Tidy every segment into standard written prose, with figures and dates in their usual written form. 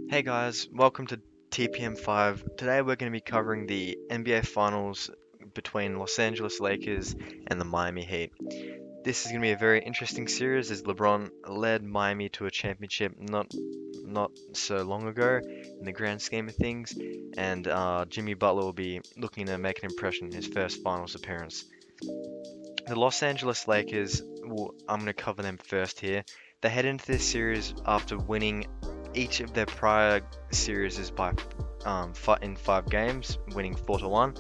Hey guys, welcome to TPM5. Today we're going to be covering the NBA Finals between Los Angeles Lakers and the Miami Heat. This is going to be a very interesting series as LeBron led Miami to a championship not so long ago in the grand scheme of things, and Jimmy Butler will be looking to make an impression in his first Finals appearance. The Los Angeles Lakers, I'm going to cover them first here. They head into this series after winning each of their prior series by in 5 games, winning 4-1.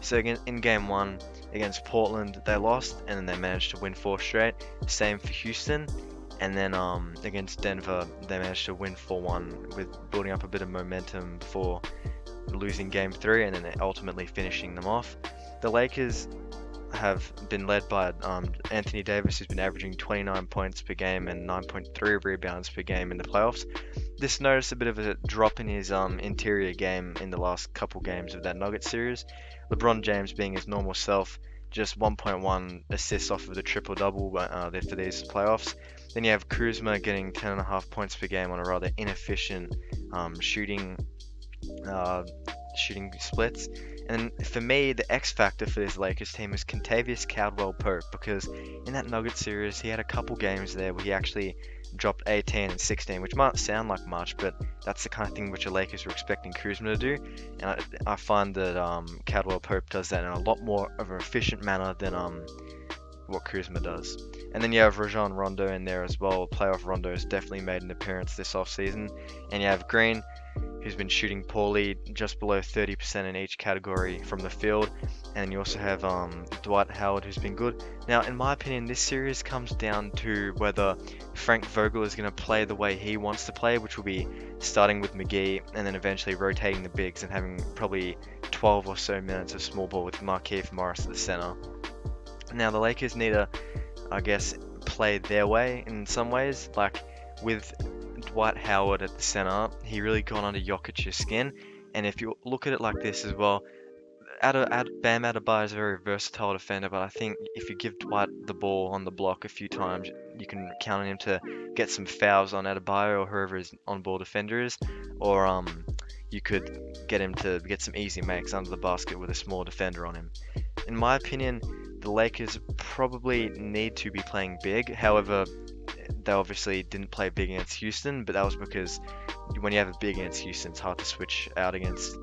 So in game one against Portland, they lost, and then they managed to win 4 straight. Same for Houston, and then against Denver, they managed to win 4-1 with building up a bit of momentum before losing game three, and then ultimately finishing them off. The Lakers have been led by Anthony Davis, who's been averaging 29 points per game and 9.3 rebounds per game in the playoffs. This noticed a bit of a drop in his interior game in the last couple games of that Nuggets series. LeBron James being his normal self, just 1.1 assists off of the triple double there for these playoffs. Then you have Kuzma getting 10.5 points per game on a rather inefficient shooting shooting splits. And for me, the X factor for this Lakers team is Kentavious Caldwell-Pope, because in that Nuggets series, he had a couple games there where he actually dropped 18 and 16, which might sound like much, but that's the kind of thing which the Lakers were expecting Kuzma to do. And I find that Caldwell-Pope does that in a lot more of an efficient manner than what Kuzma does. And then you have Rajon Rondo in there as well. Playoff Rondo has definitely made an appearance this offseason. And you have Green, who's been shooting poorly, just below 30% in each category from the field. And you also have Dwight Howard, who's been good. Now, in my opinion, this series comes down to whether Frank Vogel is going to play the way he wants to play, which will be starting with McGee and then eventually rotating the bigs and having probably 12 or so minutes of small ball with Markieff Morris at the center. Now, the Lakers need to, I guess, play their way in some ways. Like with Dwight Howard at the center, he really got under Jokic's skin. And if you look at it like this as well, Bam Adebayo is a very versatile defender, but I think if you give Dwight the ball on the block a few times, you can count on him to get some fouls on Adebayo or whoever his on-ball defender is, or you could get him to get some easy makes under the basket with a small defender on him. In my opinion, the Lakers probably need to be playing big. However, they obviously didn't play big against Houston, but that was because when you have a big against Houston, it's hard to switch out against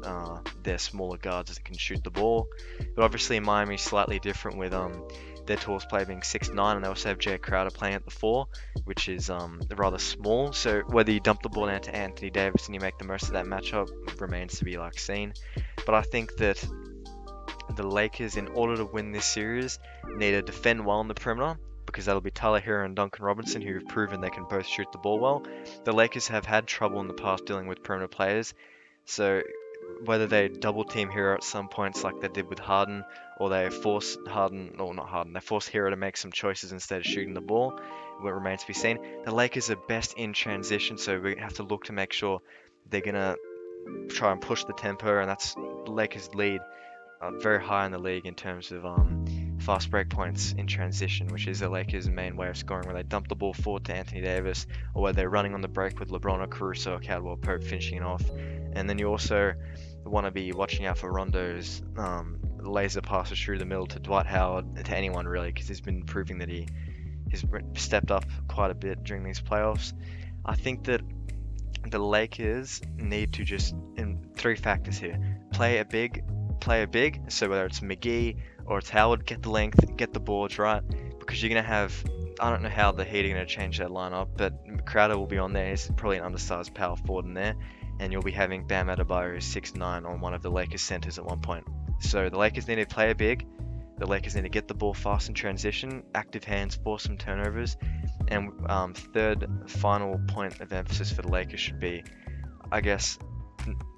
their smaller guards that can shoot the ball. But obviously, Miami's slightly different with their tallest player being 6'9", and they also have Jay Crowder playing at the 4, which is rather small. So whether you dump the ball down to Anthony Davis and you make the most of that matchup remains to be seen. But I think that the Lakers, in order to win this series, need to defend well on the perimeter, because that'll be Tyler Hero and Duncan Robinson, who have proven they can both shoot the ball well. The Lakers have had trouble in the past dealing with perimeter players, so whether they double team Hero at some points like they did with Harden, or they force they force Hero to make some choices instead of shooting the ball, what remains to be seen. The Lakers are best in transition, so we have to look to make sure they're gonna try and push the tempo, and that's the Lakers lead very high in the league in terms of fast break points in transition, which is the Lakers' main way of scoring, where they dump the ball forward to Anthony Davis, or where they're running on the break with LeBron or Caruso or Caldwell Pope finishing it off. And then you also want to be watching out for Rondo's laser passes through the middle to Dwight Howard, to anyone really, because he's been proving that he's stepped up quite a bit during these playoffs. I think that the Lakers need to just, in 3 factors here, play a big. So whether it's McGee or it's Howard, get the length, get the boards right, because you're going to have, I don't know how the Heat are going to change that lineup, but Crowder will be on there. He's probably an undersized power forward in there, and you'll be having Bam Adebayo, who's 6'9", on one of the Lakers centers at one point. So the Lakers need to play big. The Lakers need to get the ball fast in transition, active hands, force some turnovers, and third, final point of emphasis for the Lakers should be, I guess,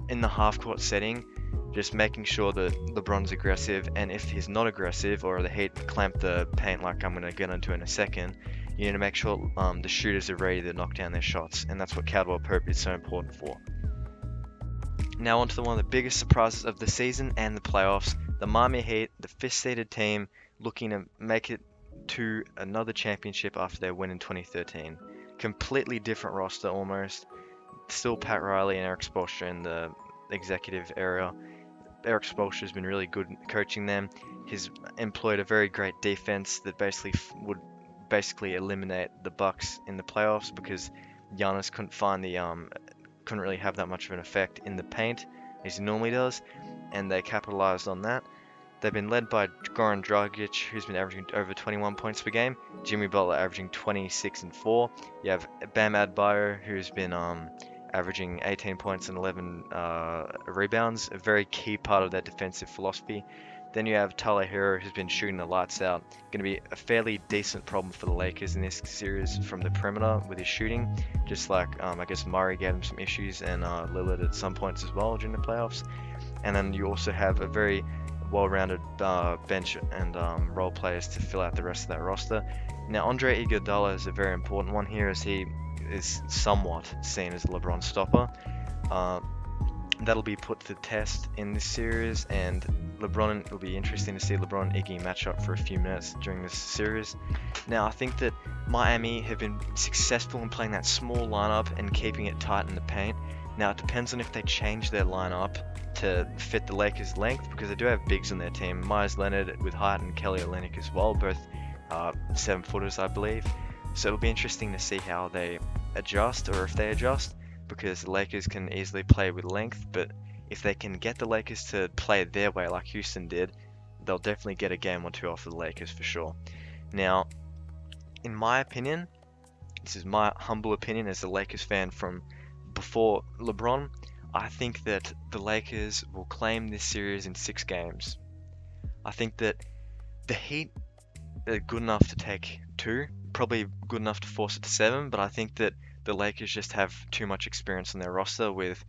in the half-court setting, just making sure that LeBron's aggressive, and if he's not aggressive or the Heat clamp the paint like I'm going to get into in a second, you need to make sure the shooters are ready to knock down their shots, and that's what Caldwell Pope is so important for. Now on to one of the biggest surprises of the season and the playoffs, the Miami Heat, the 5th-seeded team, looking to make it to another championship after their win in 2013. Completely different roster almost. still Pat Riley and Eric Spoelstra in the executive area. Eric Spoelstra has been really good coaching them. He's employed a very great defense that would basically eliminate the Bucks in the playoffs because Giannis couldn't really have that much of an effect in the paint as he normally does, and they capitalized on that. They've been led by Goran Dragic, who's been averaging over 21 points per game. Jimmy Butler averaging 26 and 4. You have Bam Adebayo, who's been averaging 18 points and 11 rebounds, a very key part of their defensive philosophy. Then you have Tyler Hero, who's been shooting the lights out. Going to be a fairly decent problem for the Lakers in this series from the perimeter with his shooting. Just like I guess Murray gave him some issues and Lillard at some points as well during the playoffs. And then you also have a very well-rounded bench and role players to fill out the rest of that roster. Now, Andre Iguodala is a very important one here as he is somewhat seen as a LeBron stopper. That'll be put to the test in this series, and it'll be interesting to see LeBron and Iggy match up for a few minutes during this series. Now, I think that Miami have been successful in playing that small lineup and keeping it tight in the paint. Now, it depends on if they change their lineup to fit the Lakers' length, because they do have bigs on their team. Myers Leonard with height and Kelly Olynyk as well, both 7-footers, I believe. So it'll be interesting to see how they adjust, or if they adjust, because the Lakers can easily play with length, but if they can get the Lakers to play their way like Houston did, they'll definitely get a game or two off the Lakers for sure. Now, in my opinion, this is my humble opinion as a Lakers fan from before LeBron, I think that the Lakers will claim this series in 6 games. I think that the Heat are good enough to take 2, probably good enough to force it to 7, but I think that the Lakers just have too much experience on their roster, with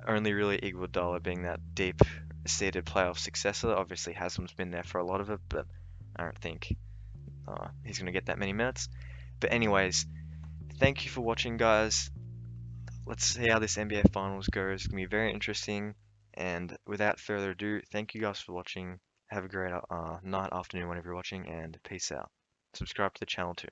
only really Iguodala being that deep-seated playoff successor. Obviously, Haslam's been there for a lot of it, but I don't think he's going to get that many minutes. But anyways, thank you for watching, guys. Let's see how this NBA Finals goes. It's going to be very interesting. And without further ado, thank you guys for watching. Have a great night, afternoon, whenever you're watching, and peace out. Subscribe to the channel too.